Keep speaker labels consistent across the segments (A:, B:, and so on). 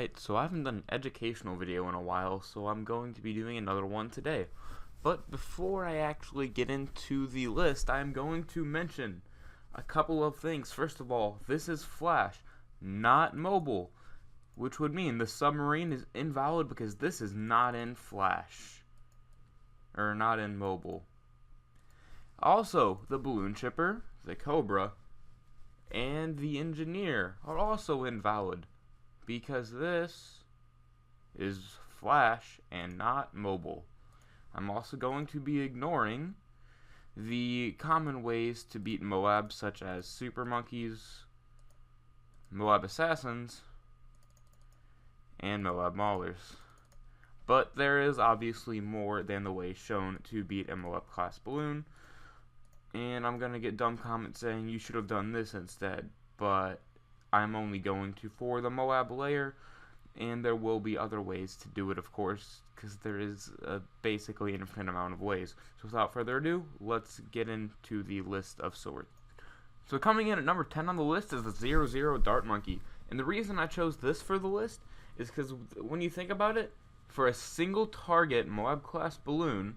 A: Alright, so I haven't done an educational video in a while, so I'm going to be doing another one today. But before I actually get into the list, I'm going to mention a couple of things. First of all, this is Flash, not mobile, which would mean the submarine is invalid because this is not in Flash, or not in mobile. Also, the balloon chipper, the Cobra, and the engineer are also invalid, because this is Flash and not mobile. I'm also going to be ignoring the common ways to beat MOAB, such as Super Monkeys, MOAB Assassins, and MOAB Maulers. But there is obviously more than the way shown to beat a MOAB class balloon, and I'm going to get dumb comments saying you should have done this instead, but I'm only going to for the MOAB layer, and there will be other ways to do it, of course, because there is basically an infinite amount of ways. So without further ado, let's get into the list of swords. So coming in at number 10 on the list is the 00 Dart Monkey, and the reason I chose this for the list is because when you think about it, for a single target MOAB class balloon,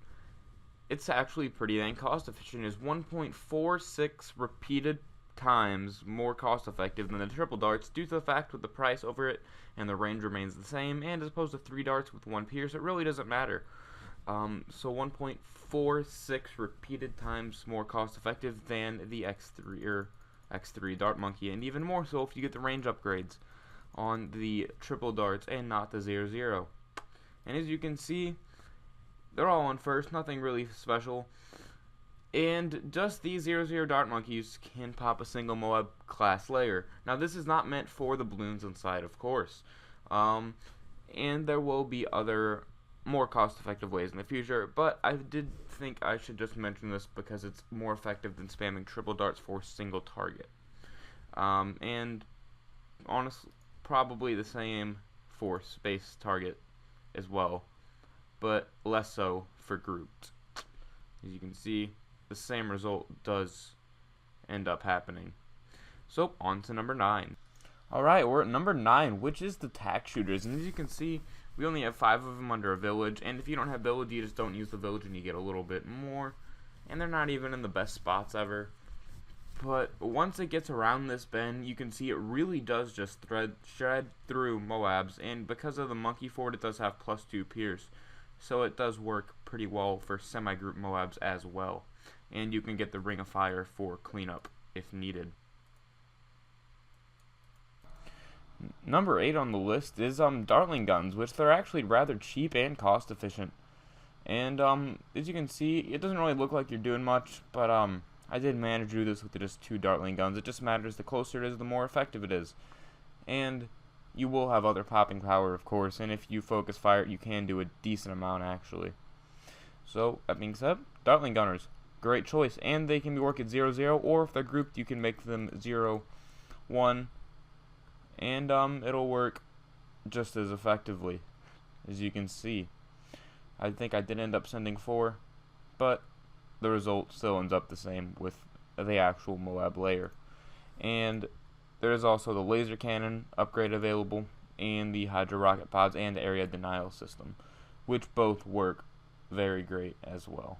A: it's actually pretty dang cost efficient. It's 1.46 repeated times more cost effective than the triple darts due to the fact with the price over it and the range remains the same, and as opposed to 3 darts with 1 pierce, it really doesn't matter. So 1.46 repeated times more cost effective than the X3 Dart Monkey, and even more so if you get the range upgrades on the triple darts and not the 00. And as you can see, they're all on first, nothing really special. And just these 00 Dart Monkeys can pop a single MOAB class layer. Now this is not meant for the balloons inside, of course. And there will be other more cost-effective ways in the future, but I did think I should just mention this because it's more effective than spamming triple darts for single target. And honestly, probably the same for space target as well, but less so for grouped. As you can see, the same result does end up happening. So on to number 9. Alright, we're at number 9, which is the tack shooters, and as you can see, we only have 5 of them under a village, and if you don't have village, you just don't use the village and you get a little bit more, and they're not even in the best spots ever. But once it gets around this bend, you can see it really does just shred through MOABs, and because of the monkey fort, it does have +2 pierce, so it does work pretty well for semi-group MOABs as well. And you can get the Ring of Fire for cleanup if needed. Number 8 on the list is Dartling guns, which they're actually rather cheap and cost efficient. And as you can see, it doesn't really look like you're doing much, but I did manage to do this with just 2 Dartling guns. It just matters the closer it is, the more effective it is. And you will have other popping power, of course, and if you focus fire, you can do a decent amount actually. So that being said, Dartling gunners, great choice, and they can work at 00, or if they're grouped, you can make them 0, 1, and it'll work just as effectively, as you can see. I think I did end up sending 4, but the result still ends up the same with the actual MOAB layer. And there is also the laser cannon upgrade available, and the Hydro rocket pods and area denial system, which both work very great as well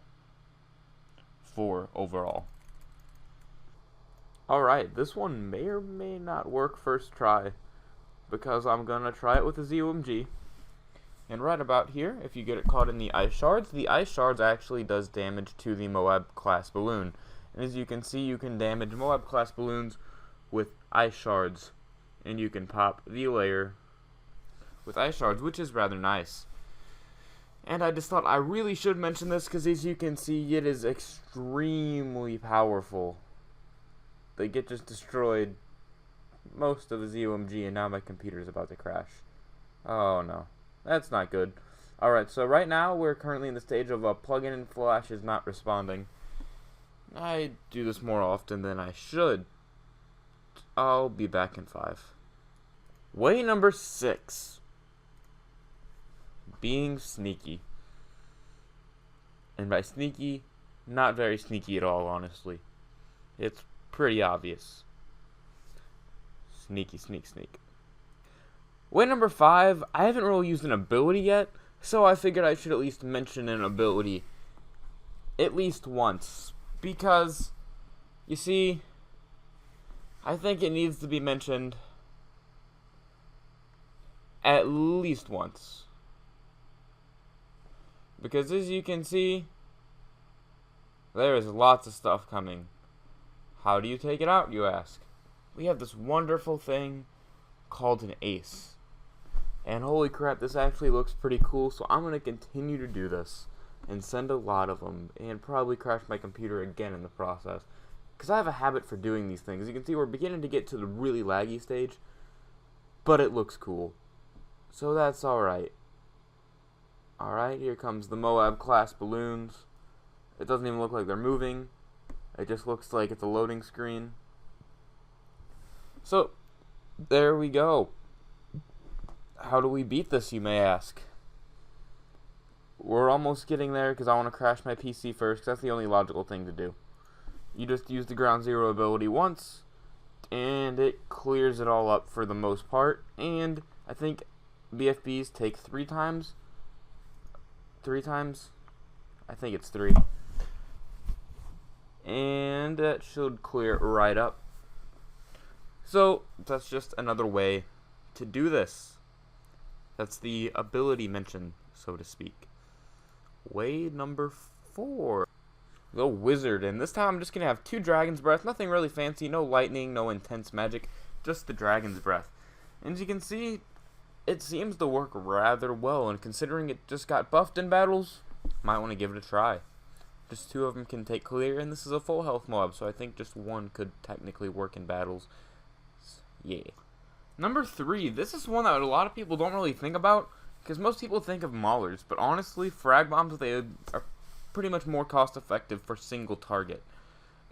A: for overall. Alright, this one may or may not work first try, because I'm gonna try it with a ZOMG. And right about here, if you get it caught in the ice shards actually does damage to the MOAB class balloon. And as you can see, you can damage MOAB class balloons with ice shards, and you can pop the layer with ice shards, which is rather nice. And I just thought I really should mention this because as you can see, it is extremely powerful. They get just destroyed most of the ZOMG, and now my computer is about to crash. Oh no, that's not good. Alright, so right now we're currently in the stage of a plugin and Flash is not responding. I do this more often than I should. I'll be back in 5. Way number 6. Being sneaky. And by sneaky, not very sneaky at all, honestly. It's pretty obvious. Sneaky, sneak, sneak. Way number 5, I haven't really used an ability yet, so I figured I should at least mention an ability at least once, because, you see, I think it needs to be mentioned at least once. Because as you can see, there is lots of stuff coming. How do you take it out, you ask? We have this wonderful thing called an ace. And holy crap, this actually looks pretty cool, so I'm going to continue to do this and send a lot of them, and probably crash my computer again in the process. Because I have a habit for doing these things. You can see we're beginning to get to the really laggy stage, but it looks cool. So that's alright. Alright, here comes the MOAB class balloons. It doesn't even look like they're moving. It just looks like it's a loading screen. So, there we go. How do we beat this, you may ask? We're almost getting there because I want to crash my PC first, because that's the only logical thing to do. You just use the ground zero ability once, and it clears it all up for the most part. And I think BFBs take 3 times. 3 times? I think it's 3. And that should clear it right up. So, that's just another way to do this. That's the ability mention, so to speak. Way number 4. The wizard, and this time I'm just going to have 2 dragon's breath, nothing really fancy, no lightning, no intense magic, just the dragon's breath. And as you can see, it seems to work rather well, and considering it just got buffed in battles, might want to give it a try. Just 2 of them can take clear, and this is a full health MOAB, so I think just 1 could technically work in battles. Yeah. Number 3, this is one that a lot of people don't really think about, because most people think of maulers, but honestly, frag bombs, they are pretty much more cost effective for single target.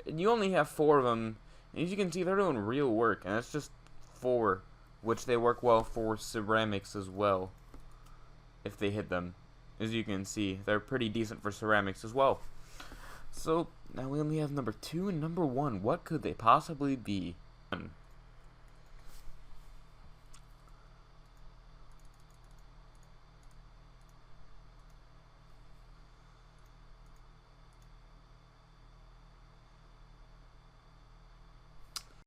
A: And you only have 4 of them, and as you can see, they're doing real work, and that's just 4, which they work well for ceramics as well, if they hit them. As you can see, they're pretty decent for ceramics as well. So, now we only have number 2 and number 1. What could they possibly be?